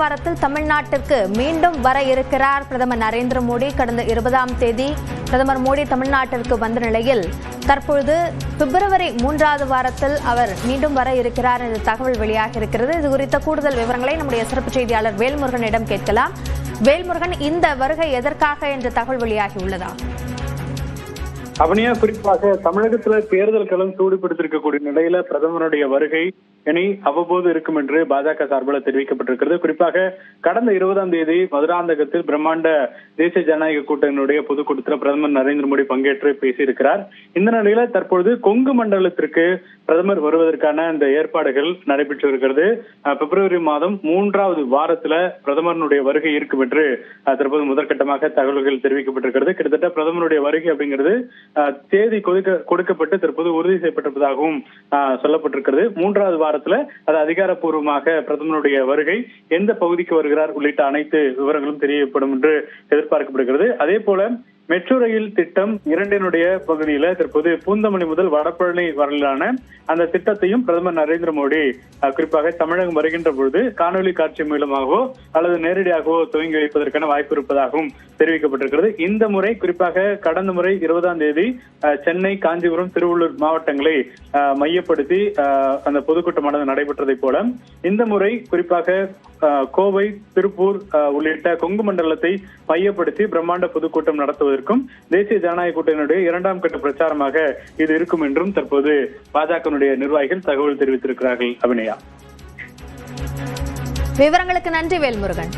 வாரத்தில் தமிழ்நாட்டிற்கு மீண்டும் வர இருக்கிறார் பிரதமர் நரேந்திர மோடி. கடந்த 20ஆம் தேதி பிரதமர் மோடி தமிழ்நாட்டிற்கு வந்த நிலையில் தற்பொழுது பிப்ரவரி 3வது வாரத்தில் அவர் மீண்டும் வர இருக்கிறார் என்ற தகவல் வெளியாக இருக்கிறது. இது குறித்த கூடுதல் விவரங்களை நம்முடைய சிறப்பு செய்தியாளர் வேல்முருகனிடம் கேட்கலாம். வேல்முருகன், இந்த வருகை எதற்காக என்ற தகவல் வெளியாகி உள்ளதா? அவனியா, குறிப்பாக தமிழகத்துல தேர்தல் களம் சூடுபிடித்திருக்கக்கூடிய நிலையில பிரதமருடைய வருகை இனி அவ்வப்போது இருக்கும் என்று பாஜக சார்பில் தெரிவிக்கப்பட்டிருக்கிறது. குறிப்பாக கடந்த 20ஆம் தேதி மதுராந்தகத்தில் பிரம்மாண்ட தேசிய ஜனநாயக கூட்டணியுடைய பொதுக்கூட்டத்தில் பிரதமர் நரேந்திர மோடி பங்கேற்று பேசியிருக்கிறார். இந்த நிலையில தற்பொழுது கொங்கு மண்டலத்திற்கு பிரதமர் வருவதற்கான இந்த ஏற்பாடுகள் நடைபெற்று இருக்கிறது. பிப்ரவரி மாதம் 3வது வாரத்துல பிரதமருடைய வருகை இருக்கும் என்று தற்போது முதற்கட்டமாக தகவல்கள் தெரிவிக்கப்பட்டிருக்கிறது. கிட்டத்தட்ட பிரதமருடைய வருகை அப்படிங்கிறது தேதி கொடுக்கப்பட்டு தற்போது உறுதி செய்யப்பட்டிருப்பதாகவும் சொல்லப்பட்டிருக்கிறது. 3வது வாரத்துல அது அதிகாரப்பூர்வமாக பிரதமருடைய வருகை, எந்த பகுதிக்கு வருகிறார் உள்ளிட்ட அனைத்து விவரங்களும் தெரியப்படும் என்று எதிர்பார்க்கப்படுகிறது. அதே போல மெட்ரோ ரயில் திட்டம் 2 பகுதியில தற்போது பூந்தமல்லி முதல் வடபழனி வரலான அந்த திட்டத்தையும் பிரதமர் நரேந்திர மோடி குறிப்பாக தமிழகம் வருகின்ற பொழுது காணொலி காட்சி மூலமாகவோ அல்லது நேரடியாகவோ துவங்கி வைப்பதற்கான வாய்ப்பு இருப்பதாகவும் தெரிவிக்கப்பட்டிருக்கிறது. இந்த முறை குறிப்பாக கடந்த முறை 20ஆம் தேதி சென்னை, காஞ்சிபுரம், திருவள்ளூர் மாவட்டங்களை மையப்படுத்தி அந்த பொதுக்கூட்டமானது நடைபெற்றதை போல இந்த முறை குறிப்பாக கோவை, திருப்பூர் உள்ளிட்ட கொங்கு மண்டலத்தை மையப்படுத்தி பிரம்மாண்ட பொதுக்கூட்டம் நடத்துவதற்கும் தேசிய ஜனநாயக கூட்டணியுடைய 2ஆம் கட்ட பிரச்சாரமாக இது இருக்கும் என்றும் தற்போது பாஜகவினுடைய நிர்வாகிகள் தகவல் தெரிவித்திருக்கிறார்கள். அபிநயா, விவரங்களுக்கு நன்றி வேல்முருகன்.